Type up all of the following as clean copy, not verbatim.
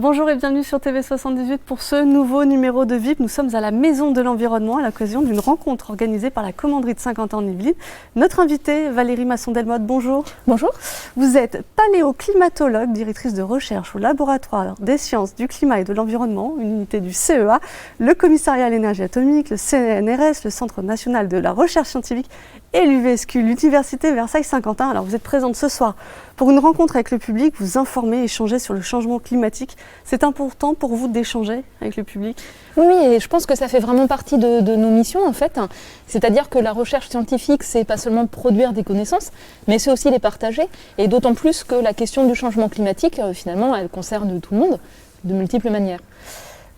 Bonjour et bienvenue sur TV78 pour ce nouveau numéro de VIP. Nous sommes à la Maison de l'Environnement à l'occasion d'une rencontre organisée par la Commanderie de Saint-Quentin-en-Yvelines. Notre invitée, Valérie Masson-Delmotte, bonjour. Bonjour. Vous êtes paléoclimatologue, directrice de recherche au laboratoire des sciences du climat et de l'environnement, une unité du CEA, le commissariat à l'énergie atomique, le CNRS, le Centre national de la recherche scientifique et l'UVSQ, l'Université Versailles-Saint-Quentin. Alors vous êtes présente ce soir pour une rencontre avec le public, vous informer, échanger sur le changement climatique. C'est important pour vous d'échanger avec le public? Oui, et je pense que ça fait vraiment partie de nos missions en fait. C'est-à-dire que la recherche scientifique, c'est pas seulement produire des connaissances, mais c'est aussi les partager. Et d'autant plus que la question du changement climatique, finalement, elle concerne tout le monde de multiples manières.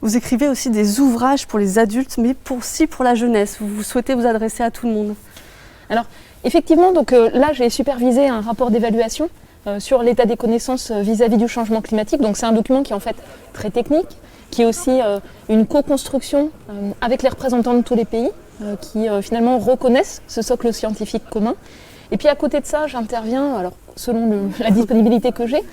Vous écrivez aussi des ouvrages pour les adultes, mais aussi pour la jeunesse. Vous souhaitez vous adresser à tout le monde? Alors, effectivement, donc, là, j'ai supervisé un rapport d'évaluation sur l'état des connaissances vis-à-vis du changement climatique. Donc, c'est un document qui est en fait très technique, qui est aussi une co-construction avec les représentants de tous les pays, qui finalement reconnaissent ce socle scientifique commun. Et puis, à côté de ça, j'interviens, alors selon la disponibilité que j'ai,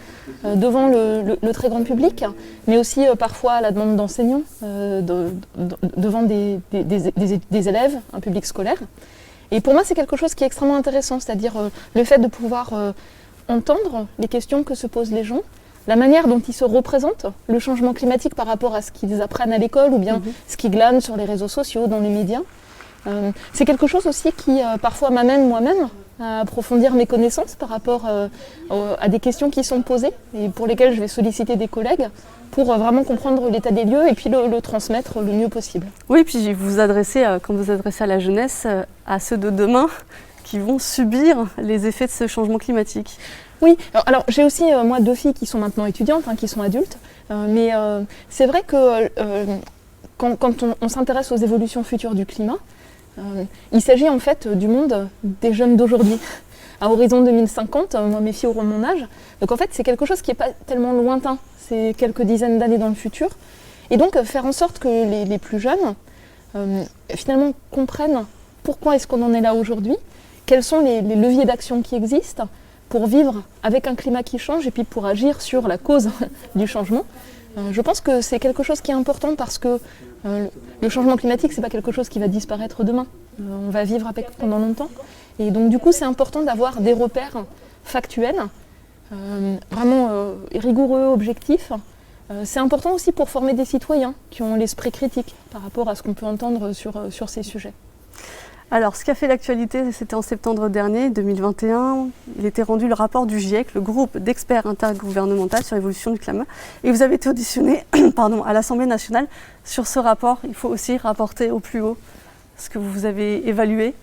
devant le très grand public, mais aussi parfois à la demande d'enseignants, devant des élèves, un public scolaire. Et pour moi, c'est quelque chose qui est extrêmement intéressant, c'est-à-dire le fait de pouvoir entendre les questions que se posent les gens, la manière dont ils se représentent le changement climatique par rapport à ce qu'ils apprennent à l'école ou bien ce qu'ils glanent sur les réseaux sociaux, dans les médias. C'est quelque chose aussi qui parfois m'amène moi-même à approfondir mes connaissances par rapport à des questions qui sont posées et pour lesquelles je vais solliciter des collègues pour vraiment comprendre l'état des lieux et puis le transmettre le mieux possible. Oui, puis vous vous adressez, quand vous adressez à la jeunesse, à ceux de demain qui vont subir les effets de ce changement climatique. Oui, alors j'ai aussi moi 2 filles qui sont maintenant étudiantes, qui sont adultes, mais c'est vrai que quand on s'intéresse aux évolutions futures du climat, il s'agit en fait du monde des jeunes d'aujourd'hui. À horizon 2050, moi mes filles auront mon âge, donc en fait c'est quelque chose qui n'est pas tellement lointain, c'est quelques dizaines d'années dans le futur. Et donc faire en sorte que les plus jeunes finalement comprennent pourquoi est-ce qu'on en est là aujourd'hui, quels sont les leviers d'action qui existent pour vivre avec un climat qui change et puis pour agir sur la cause du changement. Je pense que c'est quelque chose qui est important parce que le changement climatique, c'est pas quelque chose qui va disparaître demain. On va vivre avec pendant longtemps. Et donc du coup, c'est important d'avoir des repères factuels, vraiment rigoureux, objectifs. C'est important aussi pour former des citoyens qui ont l'esprit critique par rapport à ce qu'on peut entendre sur ces sujets. Alors, ce qui a fait l'actualité, c'était en septembre dernier, 2021. Il était rendu le rapport du GIEC, le groupe d'experts intergouvernemental sur l'évolution du climat. Et vous avez été auditionné à l'Assemblée nationale sur ce rapport. Il faut aussi rapporter au plus haut ce que vous avez évalué.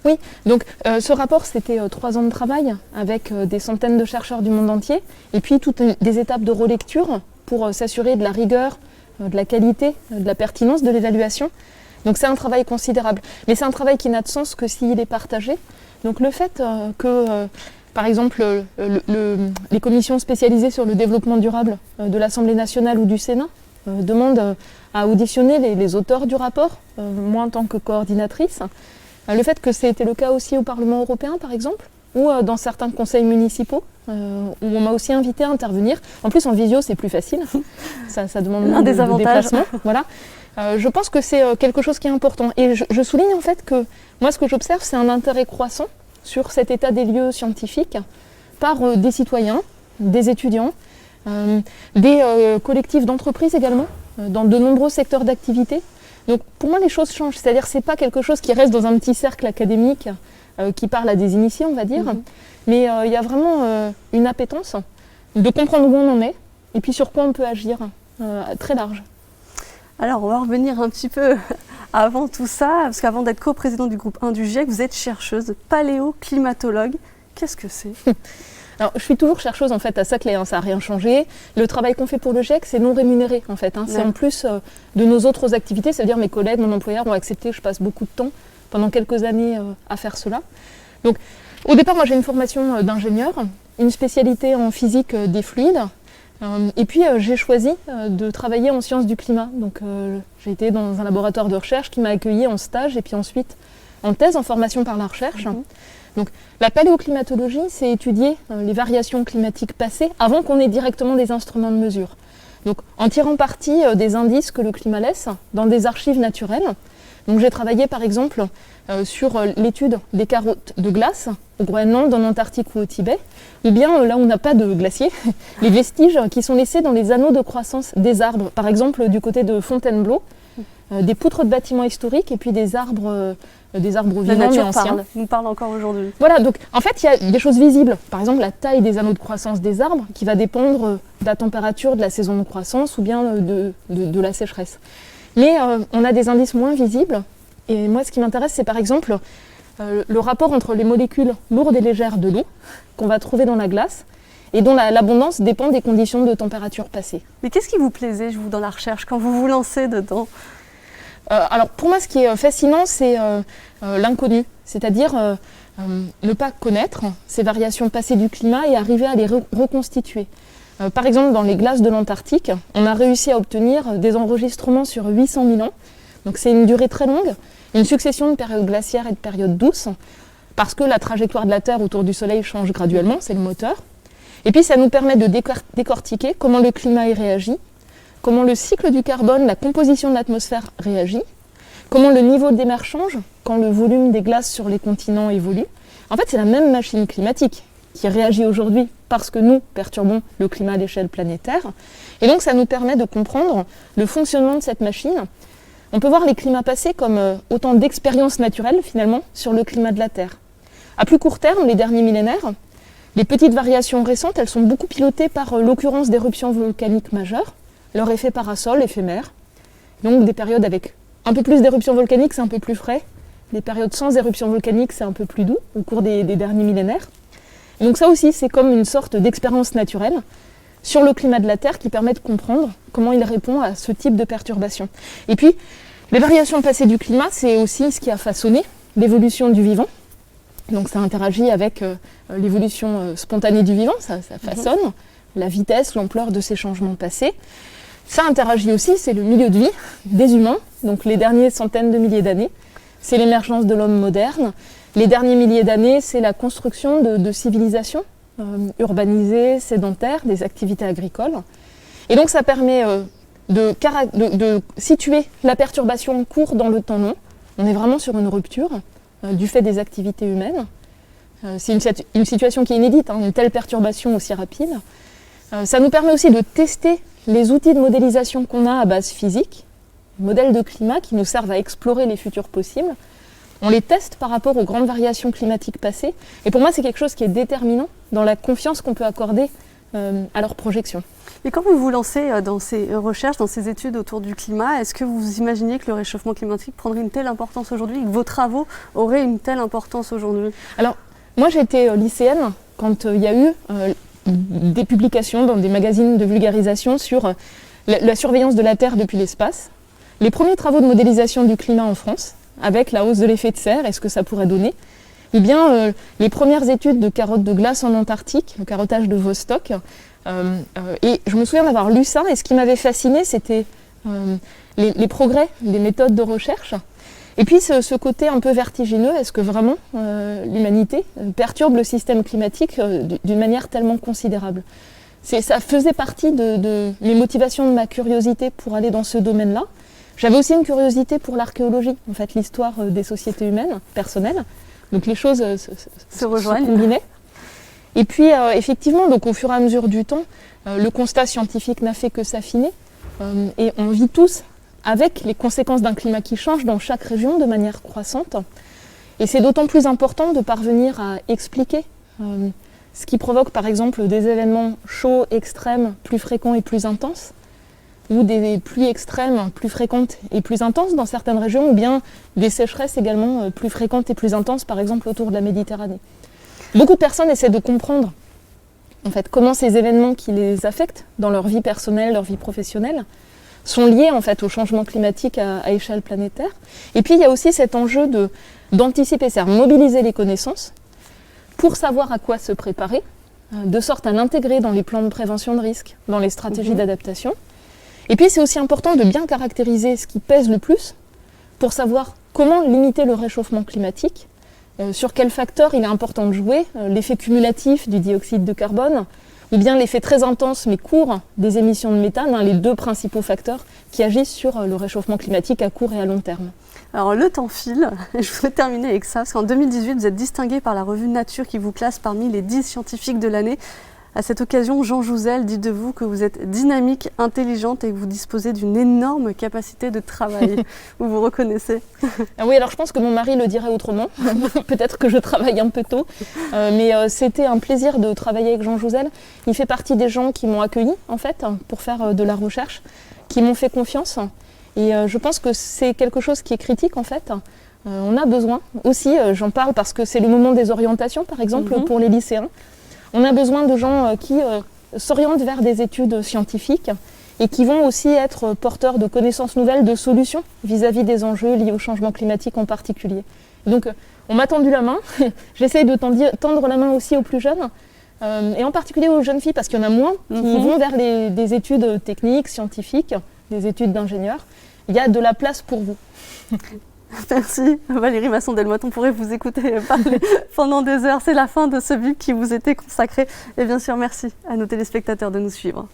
Oui, donc ce rapport, c'était 3 ans de travail avec des centaines de chercheurs du monde entier et puis toutes des étapes de relecture pour s'assurer de la rigueur, de la qualité, de la pertinence de l'évaluation. Donc c'est un travail considérable, mais c'est un travail qui n'a de sens que s'il est partagé. Donc le fait que, par exemple, les commissions spécialisées sur le développement durable de l'Assemblée nationale ou du Sénat demandent à auditionner les auteurs du rapport, moi en tant que coordinatrice, le fait que c'était le cas aussi au Parlement européen par exemple, ou dans certains conseils municipaux, où on m'a aussi invité à intervenir. En plus en visio c'est plus facile, ça demande moins de déplacement. Voilà. Je pense que c'est quelque chose qui est important. Et je souligne en fait que moi ce que j'observe c'est un intérêt croissant sur cet état des lieux scientifiques par des citoyens, des étudiants, des collectifs d'entreprises également, dans de nombreux secteurs d'activité. Donc pour moi les choses changent, c'est-à-dire c'est pas quelque chose qui reste dans un petit cercle académique qui parle à des initiés on va dire, mais il y a vraiment une appétence de comprendre où on en est et puis sur quoi on peut agir très large. Alors, on va revenir un petit peu avant tout ça, parce qu'avant d'être coprésidente du groupe 1 du GIEC, vous êtes chercheuse, paléoclimatologue. Qu'est-ce que c'est? Alors, je suis toujours chercheuse en fait à Saclay, ça n'a rien changé. Le travail qu'on fait pour le GIEC, c'est non rémunéré en fait. C'est en plus de nos autres activités, c'est-à-dire mes collègues, mon employeur ont accepté que je passe beaucoup de temps pendant quelques années à faire cela. Donc, au départ, moi j'ai une formation d'ingénieur, une spécialité en physique des fluides. Et puis j'ai choisi de travailler en sciences du climat. Donc j'ai été dans un laboratoire de recherche qui m'a accueilli en stage et puis ensuite en thèse, en formation par la recherche. Donc la paléoclimatologie, c'est étudier les variations climatiques passées avant qu'on ait directement des instruments de mesure. Donc, en tirant parti des indices que le climat laisse dans des archives naturelles. Donc, j'ai travaillé par exemple sur l'étude des carottes de glace au Groenland, en Antarctique ou au Tibet, ou bien là où on n'a pas de glacier, les vestiges qui sont laissés dans les anneaux de croissance des arbres, par exemple du côté de Fontainebleau, des poutres de bâtiments historiques et puis des arbres vivants mais anciens. Nous parle encore aujourd'hui. Voilà, donc en fait il y a des choses visibles, par exemple la taille des anneaux de croissance des arbres qui va dépendre de la température de la saison de croissance ou bien de la sécheresse. Mais on a des indices moins visibles, et moi ce qui m'intéresse c'est par exemple le rapport entre les molécules lourdes et légères de l'eau qu'on va trouver dans la glace et dont l'abondance dépend des conditions de température passées. Mais qu'est-ce qui vous plaisait, dans la recherche, quand vous vous lancez dedans ? Alors pour moi ce qui est fascinant c'est l'inconnu, c'est-à-dire ne pas connaître ces variations passées du climat et arriver à les reconstituer. Par exemple dans les glaces de l'Antarctique, on a réussi à obtenir des enregistrements sur 800 000 ans, donc c'est une durée très longue, une succession de périodes glaciaires et de périodes douces, parce que la trajectoire de la Terre autour du Soleil change graduellement, c'est le moteur. Et puis ça nous permet de décortiquer comment le climat y réagit, comment le cycle du carbone, la composition de l'atmosphère réagit, comment le niveau des mers change quand le volume des glaces sur les continents évolue. En fait, c'est la même machine climatique qui réagit aujourd'hui parce que nous perturbons le climat à l'échelle planétaire. Et donc ça nous permet de comprendre le fonctionnement de cette machine. On peut voir les climats passés comme autant d'expériences naturelles finalement sur le climat de la Terre. À plus court terme, les derniers millénaires, les petites variations récentes, elles sont beaucoup pilotées par l'occurrence d'éruptions volcaniques majeures, leur effet parasol éphémère. Donc des périodes avec un peu plus d'éruptions volcaniques, c'est un peu plus frais. Les périodes sans éruptions volcaniques, c'est un peu plus doux au cours des derniers millénaires. Et donc ça aussi, c'est comme une sorte d'expérience naturelle sur le climat de la Terre qui permet de comprendre comment il répond à ce type de perturbations. Et puis, les variations passées du climat, c'est aussi ce qui a façonné l'évolution du vivant. Donc ça interagit avec l'évolution spontanée du vivant, ça façonne la vitesse, l'ampleur de ces changements passés. Ça interagit aussi, c'est le milieu de vie des humains, donc les dernières centaines de milliers d'années. C'est l'émergence de l'homme moderne. Les derniers milliers d'années, c'est la construction de civilisations urbanisées, sédentaires, des activités agricoles. Et donc ça permet de situer la perturbation en cours dans le temps long. On est vraiment sur une rupture du fait des activités humaines. C'est une situation qui est inédite, une telle perturbation aussi rapide. Ça nous permet aussi de tester les outils de modélisation qu'on a à base physique, modèles de climat qui nous servent à explorer les futurs possibles. On les teste par rapport aux grandes variations climatiques passées. Et pour moi, c'est quelque chose qui est déterminant dans la confiance qu'on peut accorder à leurs projections. Et quand vous vous lancez dans ces recherches, dans ces études autour du climat, est-ce que vous imaginez que le réchauffement climatique prendrait une telle importance aujourd'hui, que vos travaux auraient une telle importance aujourd'hui ? Alors, moi j'étais lycéenne quand il y a eu des publications dans des magazines de vulgarisation sur la surveillance de la Terre depuis l'espace. Les premiers travaux de modélisation du climat en France, avec la hausse de l'effet de serre et ce que ça pourrait donner, ou bien les premières études de carottes de glace en Antarctique, le carottage de Vostok. Et je me souviens d'avoir lu ça, et ce qui m'avait fasciné, c'était les progrès des méthodes de recherche. Et puis ce côté un peu vertigineux, est-ce que vraiment l'humanité perturbe le système climatique d'une manière tellement considérable ? Ça faisait partie de mes motivations, de ma curiosité pour aller dans ce domaine-là. J'avais aussi une curiosité pour l'archéologie, en fait, l'histoire des sociétés humaines, personnelles. Donc les choses se combinaient. Et puis effectivement, donc, au fur et à mesure du temps, le constat scientifique n'a fait que s'affiner. Et on vit tous avec les conséquences d'un climat qui change dans chaque région de manière croissante. Et c'est d'autant plus important de parvenir à expliquer ce qui provoque par exemple des événements chauds, extrêmes, plus fréquents et plus intenses, ou des pluies extrêmes plus fréquentes et plus intenses dans certaines régions, ou bien des sécheresses également plus fréquentes et plus intenses, par exemple autour de la Méditerranée. Beaucoup de personnes essaient de comprendre en fait, comment ces événements qui les affectent dans leur vie personnelle, leur vie professionnelle, sont liés en fait, au changement climatique à échelle planétaire. Et puis il y a aussi cet enjeu d'anticiper, c'est-à-dire mobiliser les connaissances pour savoir à quoi se préparer, de sorte à l'intégrer dans les plans de prévention de risques, dans les stratégies d'adaptation. Et puis c'est aussi important de bien caractériser ce qui pèse le plus pour savoir comment limiter le réchauffement climatique, sur quels facteurs il est important de jouer, l'effet cumulatif du dioxyde de carbone, ou bien l'effet très intense mais court des émissions de méthane, les deux principaux facteurs qui agissent sur le réchauffement climatique à court et à long terme. Alors le temps file, et je voudrais terminer avec ça, parce qu'en 2018, vous êtes distingué par la revue Nature qui vous classe parmi les 10 scientifiques de l'année. À cette occasion, Jean Jouzel dit de vous que vous êtes dynamique, intelligente et que vous disposez d'une énorme capacité de travail. Vous vous reconnaissez? Oui, alors je pense que mon mari le dirait autrement. Peut-être que je travaille un peu tôt. Mais c'était un plaisir de travailler avec Jean Jouzel. Il fait partie des gens qui m'ont accueilli, en fait, pour faire de la recherche, qui m'ont fait confiance. Et je pense que c'est quelque chose qui est critique, en fait. On a besoin aussi, j'en parle parce que c'est le moment des orientations, par exemple, pour les lycéens. On a besoin de gens qui s'orientent vers des études scientifiques et qui vont aussi être porteurs de connaissances nouvelles, de solutions vis-à-vis des enjeux liés au changement climatique en particulier. Donc on m'a tendu la main, j'essaye de tendre la main aussi aux plus jeunes, et en particulier aux jeunes filles parce qu'il y en a moins qui vont vers des études techniques, scientifiques, des études d'ingénieurs. Il y a de la place pour vous. Merci Valérie Masson-Delmotte, on pourrait vous écouter parler pendant des heures. C'est la fin de ce BIP qui vous était consacré. Et bien sûr, merci à nos téléspectateurs de nous suivre.